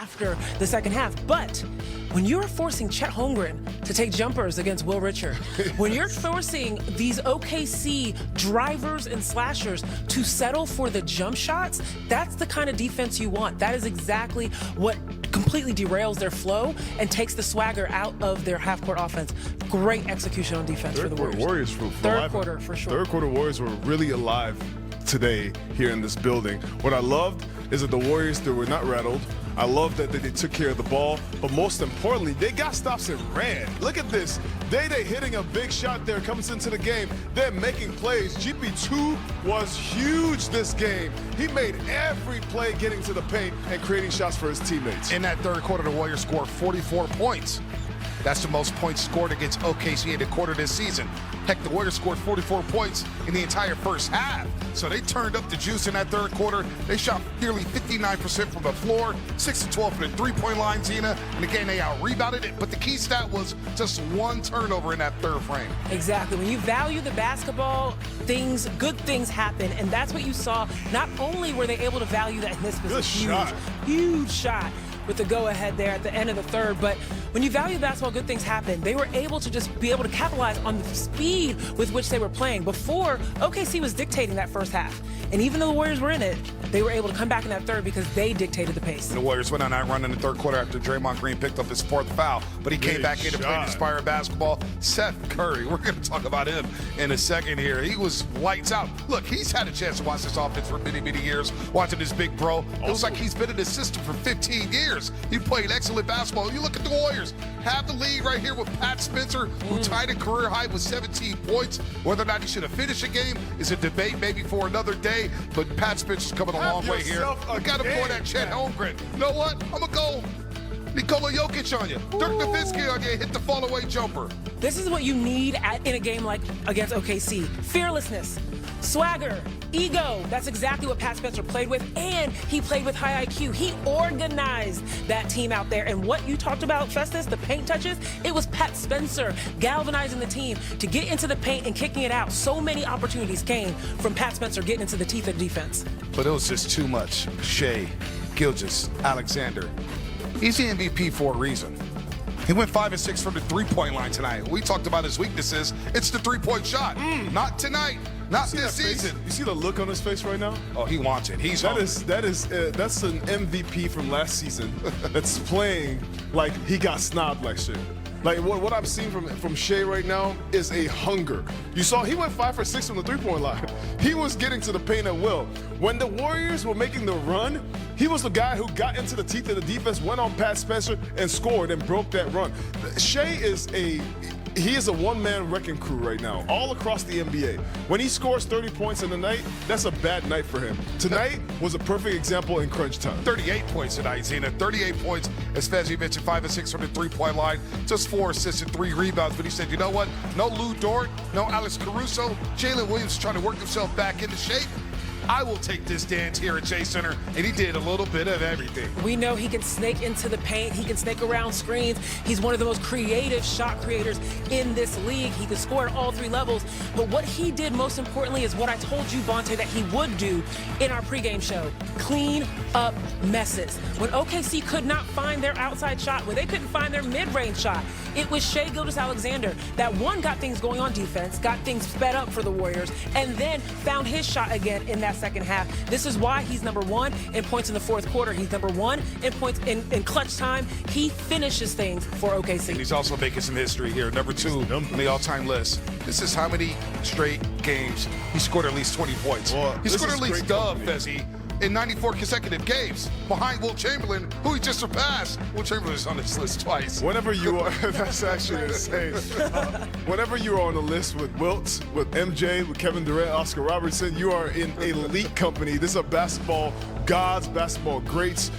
after the second half. But when you're forcing Chet Holmgren to take jumpers against Will Richard, when you're forcing these OKC drivers and slashers to settle for the jump shots, that's the kind of defense you want. That is exactly what completely derails their flow and takes the swagger out of their half-court offense. Great execution on defense for the Warriors. Third quarter, for sure. Third quarter Warriors were really alive today here in this building. What I loved is that the Warriors, they were not rattled. I love that they took care of the ball, but most importantly, they got stops and ran. Look at this. Day hitting a big shot there, comes into the game. They're making plays. GP2 was huge this game. He made every play getting to the paint and creating shots for his teammates. In that third quarter, the Warriors scored 44 points. That's the most points scored against OKC in a quarter this season. Heck, the Warriors scored 44 points in the entire first half. So they turned up the juice in that third quarter. They shot nearly 59% from the floor, 6-12 from the three-point line, Zena. And again, they out-rebounded it. But the key stat was just one turnover in that third frame. Exactly. When you value the basketball, good things happen. And that's what you saw. Not only were they able to value that, and this was huge shot with the go-ahead there at the end of the third. But when you value basketball, good things happen. They were able to just be able to capitalize on the speed with which they were playing. Before, OKC was dictating that first half. And even though the Warriors were in it, they were able to come back in that third because they dictated the pace. And the Warriors went on that run in the third quarter after Draymond Green picked up his fourth foul. But he came back in to play inspired basketball. Seth Curry, we're going to talk about him in a second here. He was lights out. Look, he's had a chance to watch this offense for many, many years, watching this big bro. It was like he's been in the system for 15 years. He played excellent basketball. You look at the Warriors, have the lead right here with Pat Spencer, who tied a career high with 17 points. Whether or not he should have finished a game is a debate maybe for another day, but Pat Spencer's coming a long way here. I got to point at Chet Holmgren. You know what? I'm going to go Nikola Jokic on you. Dirk Nowitzki on you. Hit the fall-away jumper. This is what you need in a game like against OKC. Fearlessness, swagger, ego. That's exactly what Pat Spencer played with, and he played with high IQ. He organized that team out there. And what you talked about, Festus, the paint touches, it was Pat Spencer galvanizing the team to get into the paint and kicking it out. So many opportunities came from Pat Spencer getting into the teeth of defense. But it was just too much. Shai Gilgeous-Alexander. He's the MVP for a reason. He went 5 of 6 from the three-point line tonight. We talked about his weaknesses. It's the three-point shot. Not tonight. Not this season. You see the look on his face right now? Oh, he wants it. That's an MVP from last season that's playing like he got snobbed last year. Like what I've seen from Shai right now is a hunger. You saw he went 5 for 6 from the three-point line. He was getting to the paint at will. When the Warriors were making the run, he was the guy who got into the teeth of the defense, went on Pat Spencer, and scored and broke that run. Shai is a one-man wrecking crew right now, all across the NBA. When he scores 30 points in a night, that's a bad night for him. Tonight was a perfect example in crunch time. 38 points tonight, Zena. 38 points, as Fezzi mentioned, 5 of 6 from the three-point line, just 4 assists and 3 rebounds. But he said, you know what? No Lou Dort, no Alex Caruso. Jalen Williams trying to work himself back into shape. I will take this dance here at Chase Center, and he did a little bit of everything. We know he can snake into the paint. He can snake around screens. He's one of the most creative shot creators in this league. He can score at all 3 levels. But what he did most importantly is what I told you, Bonte, that he would do in our pregame show. Clean up messes. When OKC could not find their outside shot, when they couldn't find their mid-range shot, it was Shai Gilgeous-Alexander that got things going on defense, got things sped up for the Warriors, and then found his shot again in that second half. This is why he's number 1 in points in the fourth quarter. He's number 1 in points in clutch time. He finishes things for OKC. And he's also making some history here. Number 2 on the all-time list. This is how many straight games he scored at least 20 points. Well, he scored at least Fezzi in 94 consecutive games behind Wilt Chamberlain, who he just surpassed. Wilt Chamberlain's on this list twice. Whenever you are, that's actually insane. Whenever you are on the list with Wilt, with MJ, with Kevin Durant, Oscar Robertson, you are in elite company. This is a basketball gods, basketball greats.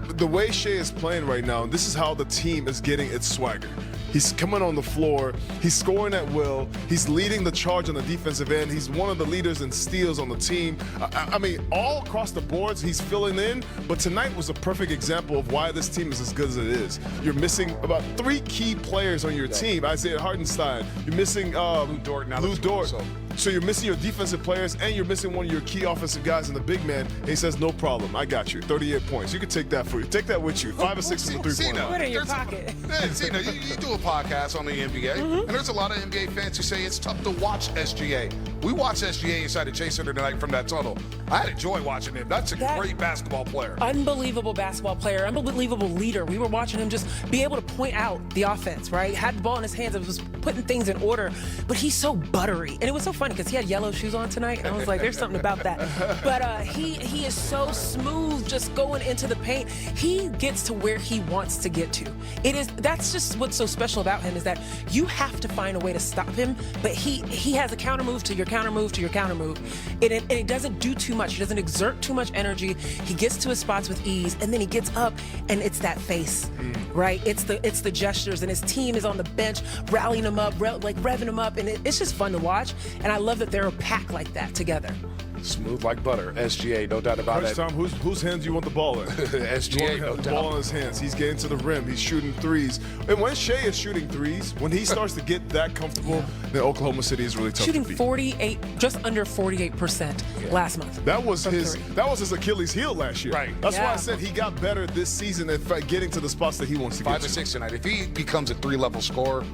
The way Shai is playing right now, this is how the team is getting its swagger. He's coming on the floor. He's scoring at will. He's leading the charge on the defensive end. He's one of the leaders in steals on the team. I mean, all across the boards, he's filling in. But tonight was a perfect example of why this team is as good as it is. You're missing about 3 key players on your team. Isaiah Hartenstein. You're missing Lou Dort. So you're missing your defensive players, and you're missing one of your key offensive guys in the big man. And he says, no problem. I got you. 38 points. You can take that for you. Take that with you. 5 or 6 from the 3-point line. Put it in your pocket. Zena, you do a podcast on the NBA, and there's a lot of NBA fans who say it's tough to watch SGA. We watched SGA inside the Chase Center tonight from that tunnel. I had enjoyed watching him. That's a great basketball player. Unbelievable basketball player, unbelievable leader. We were watching him just be able to point out the offense, right? Had the ball in his hands and was putting things in order, but he's so buttery. And it was so funny because he had yellow shoes on tonight, and I was like, there's something about that. But he is so smooth just going into the paint. He gets to where he wants to get to. That's just what's so special about him, is that you have to find a way to stop him, but he has a counter move to your counter move to your counter move. And it doesn't do too much. He doesn't exert too much energy. He gets to his spots with ease, and then he gets up, and it's that face, right? It's the gestures, and his team is on the bench rallying him up, revving him up, and it's just fun to watch. And I love that they're a pack like that together. Smooth like butter. SGA, no doubt about it. Tom, whose hands do you want the ball in? SGA, no doubt. The ball in his hands. He's getting to the rim. He's shooting threes. And when Shai is shooting threes, when he starts to get that comfortable, then Oklahoma City is really tough Shooting to beat. 48, just under 48% last month. That was his Achilles heel last year. Right. That's why I said he got better this season at getting to the spots that he wants to get 5 to. or 6 tonight. If he becomes a 3-level scorer,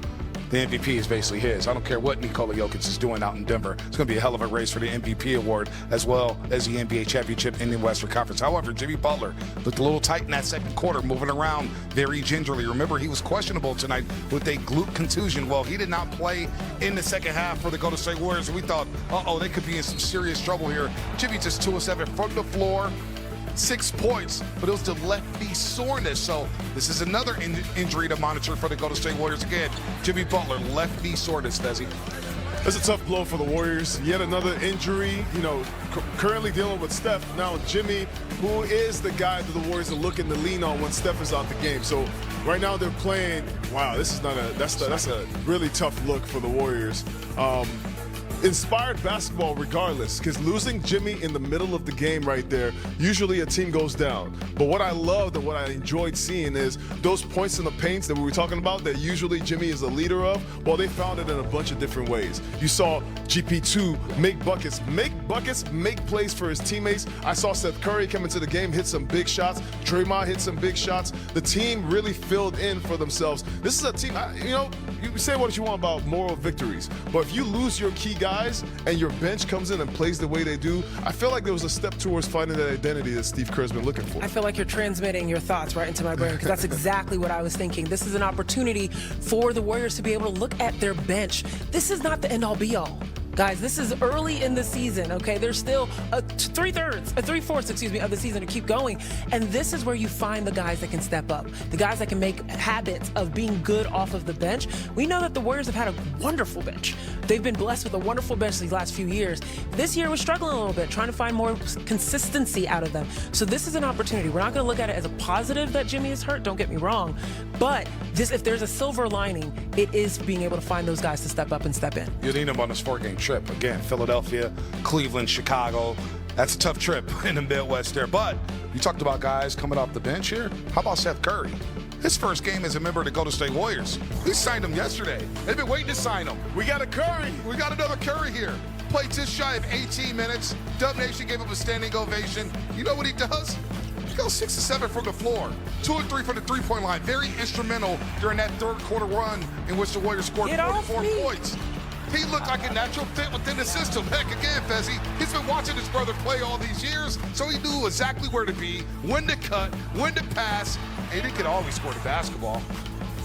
the MVP is basically his. I don't care what Nikola Jokic is doing out in Denver. It's going to be a hell of a race for the MVP award, as well as the NBA championship in the Western Conference. However, Jimmy Butler looked a little tight in that second quarter, moving around very gingerly. Remember, he was questionable tonight with a glute contusion. Well, he did not play in the second half for the Golden State Warriors. We thought, they could be in some serious trouble here. Jimmy just 2 of 7 from the floor. 6 points, but it was the left knee soreness. So this is another injury to monitor for the Golden State Warriors. Again, Jimmy Butler, left knee soreness, Desi. That's a tough blow for the Warriors. Yet another injury, currently dealing with Steph. Now Jimmy, who is the guy that the Warriors are looking to lean on when Steph is out the game. So right now they're playing, that's a really tough look for the Warriors. Inspired basketball regardless, because losing Jimmy in the middle of the game right there, usually a team goes down. But what I loved and what I enjoyed seeing is those points in the paints that we were talking about that usually Jimmy is a leader of, well, they found it in a bunch of different ways. You saw GP2 make buckets, make plays for his teammates. I saw Seth Curry come into the game, hit some big shots. Draymond hit some big shots. The team really filled in for themselves. This is a team, you say what you want about moral victories, but if you lose your key guys and your bench comes in and plays the way they do, I feel like there was a step towards finding that identity that Steve Kerr's been looking for. I feel like you're transmitting your thoughts right into my brain, because that's exactly what I was thinking. This is an opportunity for the Warriors to be able to look at their bench. This is not the end-all be-all. Guys, this is early in the season, okay? There's still three-fourths, of the season to keep going. And this is where you find the guys that can step up, the guys that can make habits of being good off of the bench. We know that the Warriors have had a wonderful bench. They've been blessed with a wonderful bench these last few years. This year was struggling a little bit, trying to find more consistency out of them. So this is an opportunity. We're not going to look at it as a positive that Jimmy is hurt, don't get me wrong. But if there's a silver lining, it is being able to find those guys to step up and step in. You need them on this 4-game trip. Again, Philadelphia, Cleveland, Chicago. That's a tough trip in the Midwest there. But you talked about guys coming off the bench here. How about Seth Curry? His first game as a member of the Golden State Warriors. We signed him yesterday. They've been waiting to sign him. We got a Curry. We got another Curry here. Played just shy of 18 minutes. Dub Nation gave him a standing ovation. You know what he does? He goes 6 of 7 from the floor. 2 of 3 from the 3-point line. Very instrumental during that third quarter run in which the Warriors scored 44 points. He looked like a natural fit within the system. Heck, again, Fezzi, he's been watching his brother play all these years, so he knew exactly where to be, when to cut, when to pass, and he could always score the basketball.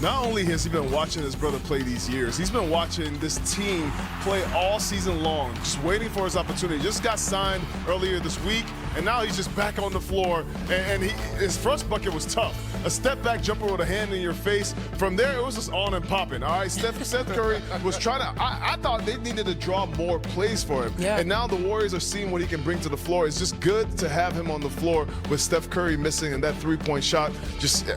Not only has he been watching his brother play these years, he's been watching this team play all season long, just waiting for his opportunity. Just got signed earlier this week. and now he's just back on the floor. And his first bucket was tough. A step-back jumper with a hand in your face. From there, it was just on and popping. All right, Seth Curry was trying to. I thought they needed to draw more plays for him. Yeah. And now the Warriors are seeing what he can bring to the floor. It's just good to have him on the floor with Steph Curry missing and that three-point shot.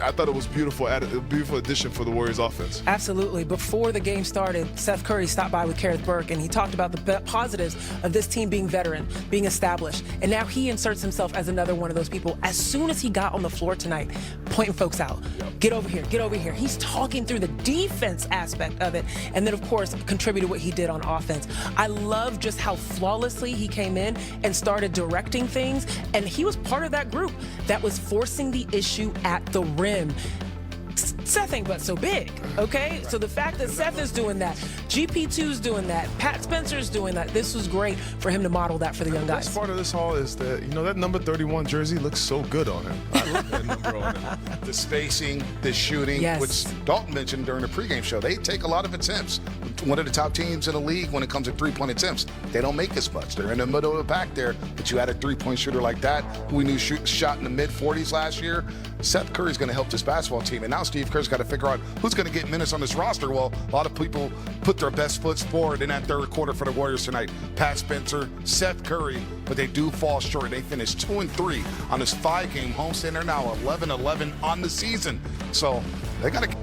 I thought it was beautiful. A beautiful addition for the Warriors offense. Absolutely. Before the game started, Seth Curry stopped by with Kerith Burke, and he talked about the positives of this team being veteran, being established. And now he inserts himself as another one of those people. As soon as he got on the floor tonight, pointing folks out. Get over here, get over here. He's talking through the defense aspect of it. And then, of course, contributed what he did on offense. I love just how flawlessly he came in and started directing things. And he was part of that group that was forcing the issue at the rim. Seth ain't but so big, okay? So the fact that Seth is doing that, GP2's doing that, Pat Spencer's doing that, this was great for him to model that for the young guys. The best part of this all is that, that number 31 jersey looks so good on him. I love that number on him. The spacing, the shooting, Yes. which Dalton mentioned during the pregame show. They take a lot of attempts. One of the top teams in the league when it comes to three-point attempts. They don't make as much. They're in the middle of the pack there, but you had a three-point shooter like that who we knew shot in the mid-40s last year. Seth Curry's going to help this basketball team, and now Steve Kerr's got to figure out who's going to get minutes on this roster. Well, a lot of people put their best foot forward in that third quarter for the Warriors tonight. Pat Spencer, Seth Curry, but they do fall short. They finished 2-3 on this 5-game homestand. They're now 11-11 on the season, so they got to